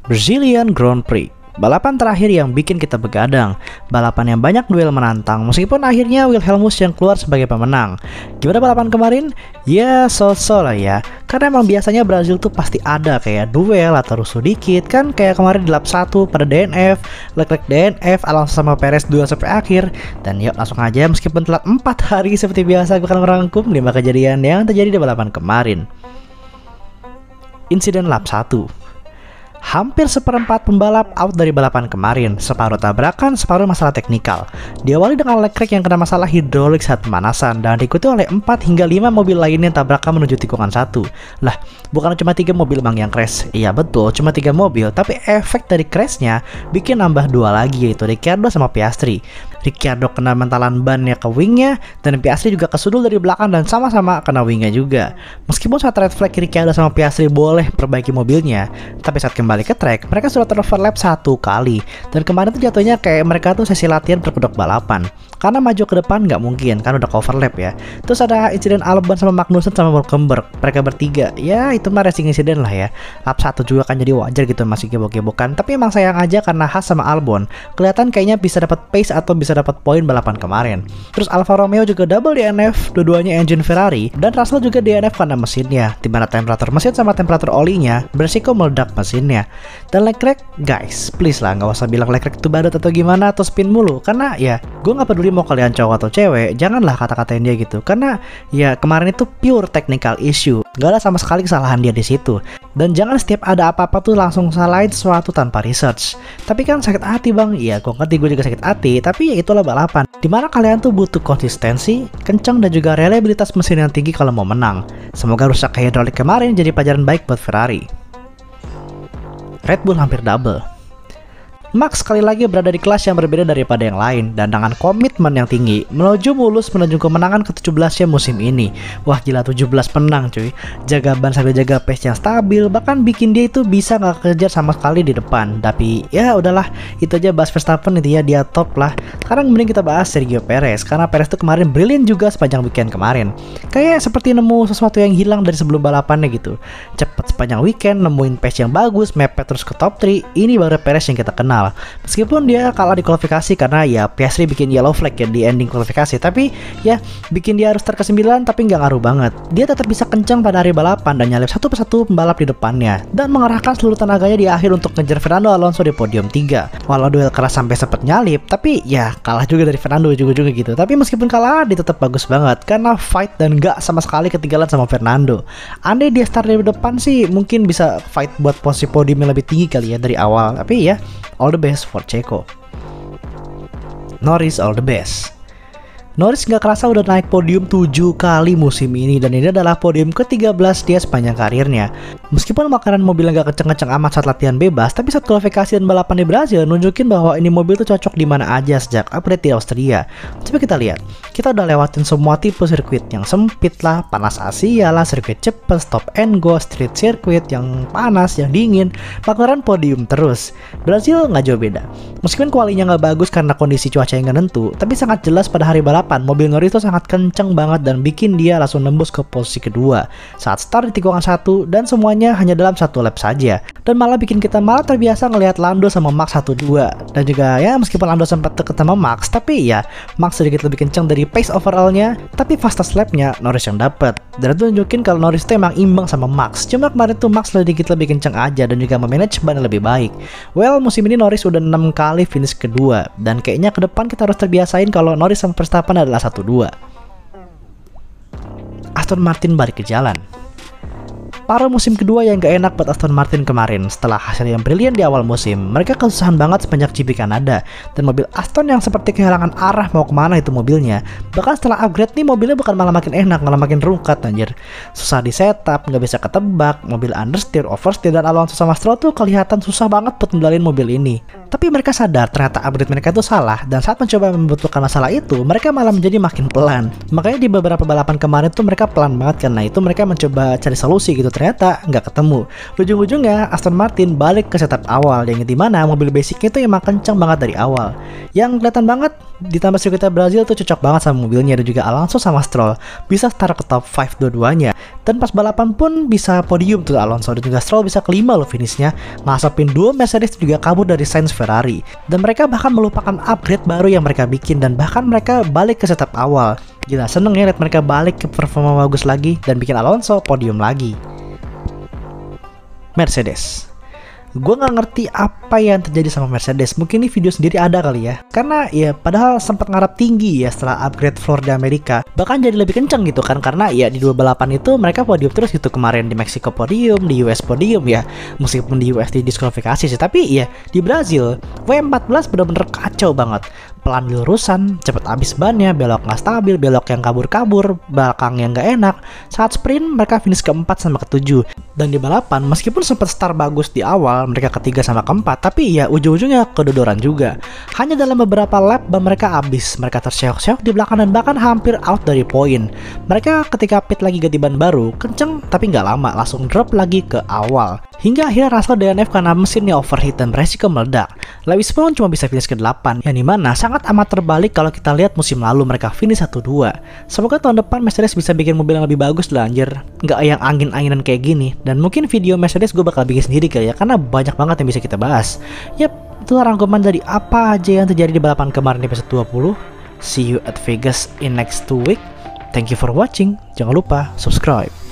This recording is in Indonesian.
Brazilian Grand Prix, balapan terakhir yang bikin kita begadang, balapan yang banyak duel menantang, meskipun akhirnya Wilhelmus yang keluar sebagai pemenang. Gimana balapan kemarin? Ya so-so lah ya, karena emang biasanya Brazil tuh pasti ada kayak duel atau rusuh dikit kan, kayak kemarin di lap 1 pada DNF, Leclerc DNF, Alonso sama Perez 2 sampai akhir. Dan yuk langsung aja, meskipun telat 4 hari seperti biasa, gue akan merangkum 5 kejadian yang terjadi di balapan kemarin. Insiden lap 1. Hampir seperempat pembalap out dari balapan kemarin, separuh tabrakan, separuh masalah teknikal. Diawali dengan Leclerc yang kena masalah hidrolik saat pemanasan dan diikuti oleh 4 hingga 5 mobil lainnya yang tabrakan menuju tikungan 1. Lah, bukan cuma 3 mobil bang yang crash. Iya betul, cuma 3 mobil, tapi efek dari crashnya bikin nambah 2 lagi, yaitu Ricciardo sama Piastri. Ricciardo kena mentalan bannya ke wingnya, dan Piastri juga kesudul dari belakang dan sama-sama kena wingnya juga. Meskipun saat red flag Ricciardo sama Piastri boleh perbaiki mobilnya, tapi saat kembali ke track, mereka sudah teroverlap 1 kali. Dan kemarin tuh jatuhnya kayak mereka tuh sesi latihan berkedok balapan. Karena maju ke depan nggak mungkin, kan udah overlap ya. Terus ada insiden Albon sama Magnussen sama Hulkenberg, mereka bertiga. Ya itu mah racing insiden lah ya. Lap 1 juga kan jadi wajar gitu masih gebok-gebokan. Tapi emang sayang aja karena Haas sama Albon kelihatan kayaknya bisa dapat pace atau bisa dapat poin balapan kemarin. Terus Alfa Romeo juga double DNF, dua-duanya engine Ferrari, dan Russell juga DNF karena mesinnya, dimana temperatur mesin sama temperatur olinya beresiko meledak mesinnya. Dan Leclerc, guys, please lah nggak usah bilang Leclerc itu badut atau gimana atau spin mulu, karena ya gue nggak peduli mau kalian cowok atau cewek, janganlah kata-katain dia gitu, karena ya kemarin itu pure technical issue, nggak ada sama sekali kesalahan dia di situ. Dan jangan setiap ada apa-apa tuh langsung salahin sesuatu tanpa research. Tapi kan sakit hati bang, iya gue ngerti, gue juga sakit hati, tapi ya itulah balapan, dimana kalian tuh butuh konsistensi, kencang dan juga reliabilitas mesin yang tinggi kalau mau menang. Semoga rusak hidrolik kemarin jadi pelajaran baik buat Ferrari. Red Bull hampir double. Max sekali lagi berada di kelas yang berbeda daripada yang lain, dan dengan komitmen yang tinggi menuju mulus menuju kemenangan ke-17-nya musim ini. Wah gila, 17 menang cuy, jaga ban sambil jaga pace yang stabil, bahkan bikin dia itu bisa gak kejar sama sekali di depan. Tapi ya udahlah, itu aja bahas Verstappen, intinya dia top lah. Sekarang mending kita bahas Sergio Perez, karena Perez tuh kemarin brilliant juga sepanjang weekend kemarin. Kayak seperti nemu sesuatu yang hilang dari sebelum balapannya gitu. Cepet sepanjang weekend, nemuin pace yang bagus, mepet terus ke top 3, ini baru Perez yang kita kenal. Meskipun dia kalah di kualifikasi karena ya Piastri bikin yellow flag ya di ending kualifikasi, tapi ya bikin dia harus start ke 9, tapi nggak ngaruh banget. Dia tetap bisa kencang pada hari balapan dan nyalip satu persatu pembalap di depannya, dan mengerahkan seluruh tenaganya di akhir untuk ngejar Fernando Alonso di podium 3. Walau duel keras sampai sempet nyalip, tapi ya kalah juga dari Fernando juga gitu. Tapi meskipun kalah, dia tetap bagus banget karena fight dan nggak sama sekali ketinggalan sama Fernando. Andai dia start dari depan sih mungkin bisa fight buat posisi podium yang lebih tinggi kali ya dari awal. Tapi ya all the best for Checo. Norris all the best. Norris nggak kerasa udah naik podium 7 kali musim ini, dan ini adalah podium ke-13 dia sepanjang karirnya. Meskipun makanan mobilnya nggak kenceng-kenceng amat saat latihan bebas, tapi saat kualifikasi dan balapan di Brazil nunjukin bahwa ini mobil tuh cocok di mana aja sejak upgrade di Austria. Coba kita lihat, kita udah lewatin semua tipe sirkuit yang sempit lah, panas Asia lah, sirkuit cepet, stop and go, street circuit yang panas, yang dingin, McLaren podium terus. Brazil nggak jauh beda. Meskipun kualinya nggak bagus karena kondisi cuaca yang nggak nentu, tapi sangat jelas pada hari balapan mobil Norris itu sangat kenceng banget dan bikin dia langsung nembus ke posisi kedua saat start di tikungan 1, dan semuanya hanya dalam 1 lap saja, dan malah bikin kita malah terbiasa ngelihat Lando sama Max 1-2. Dan juga ya meskipun Lando sempat deket sama Max, tapi ya Max sedikit lebih kenceng dari pace overallnya, tapi fastest lapnya Norris yang dapat, dan itu nunjukin kalau Norris itu emang imbang sama Max. Cuma kemarin tuh Max sedikit lebih kenceng aja dan juga memanage ban lebih baik. Well, musim ini Norris udah 6 kali finish kedua, dan kayaknya ke depan kita harus terbiasain kalau Norris sama Verstappen adalah 1-2. Aston Martin balik ke jalan. Paruh musim kedua yang gak enak buat Aston Martin kemarin. Setelah hasil yang brilian di awal musim, mereka kesusahan banget sepanjang GP Kanada, dan mobil Aston yang seperti kehilangan arah mau kemana itu mobilnya. Bahkan setelah upgrade nih, mobilnya bukan malah makin enak, malah makin rungkat anjir. Susah di setup, gak bisa ketebak, mobil understeer, oversteer, dan Alonso sama Stroll tuh kelihatan susah banget buat ngendalin mobil ini. Tapi mereka sadar ternyata upgrade mereka itu salah, dan saat mencoba membetulkan masalah itu, mereka malah menjadi makin pelan. Makanya di beberapa balapan kemarin tuh mereka pelan banget, karena itu mereka mencoba cari solusi gitu, ternyata nggak ketemu. Ujung-ujungnya Aston Martin balik ke setup awal, yang dimana mobil basicnya itu emang kenceng banget dari awal. Yang kelihatan banget ditambah sirkuitnya Brazil tuh cocok banget sama mobilnya, dan juga Alonso sama Stroll bisa start ke top 5 dua-duanya. Dan pas balapan pun bisa podium tuh Alonso, dan juga Stroll bisa kelima loh finishnya, ngasapin dua Mercedes juga kabur dari Sainz Ferrari. Dan mereka bahkan melupakan upgrade baru yang mereka bikin, dan bahkan mereka balik ke setup awal. Gila, seneng ya lihat mereka balik ke performa bagus lagi dan bikin Alonso podium lagi. Mercedes. Gue gak ngerti apa yang terjadi sama Mercedes. Mungkin ini video sendiri ada kali ya. Karena ya padahal sempat ngarap tinggi ya setelah upgrade floor di Amerika. Bahkan jadi lebih kenceng gitu kan. Karena ya di dua balapan itu mereka podium terus gitu. Kemarin di Meksiko podium, di US podium ya. Meskipun di US didiskualifikasi sih. Tapi ya di Brazil W14 bener-bener kacau banget. Pelan di lurusan, cepet habis bannya, belok nggak stabil, belok yang kabur-kabur, belakang yang nggak enak. Saat sprint mereka finish keempat sama ketujuh. Dan di balapan meskipun sempat start bagus di awal, mereka ketiga sama keempat, tapi ya ujung-ujungnya kedodoran juga. Hanya dalam beberapa lap ban mereka habis, mereka terseok-seok di belakang dan bahkan hampir out dari poin. Mereka ketika pit lagi ganti ban baru, kenceng tapi nggak lama, langsung drop lagi ke awal. Hingga akhirnya Russell DNF karena mesinnya overheat dan beresiko meledak. Lewis pun cuma bisa finish ke-8, yang dimana sangat amat terbalik kalau kita lihat musim lalu mereka finish 1-2. Semoga tahun depan Mercedes bisa bikin mobil yang lebih bagus lah anjir, nggak yang angin-anginan kayak gini. Dan mungkin video Mercedes gue bakal bikin sendiri kali ya, karena banyak banget yang bisa kita bahas. Yap, itulah rangkuman dari apa aja yang terjadi di balapan kemarin di episode 20. See you at Vegas in next 2 week. Thank you for watching, jangan lupa subscribe.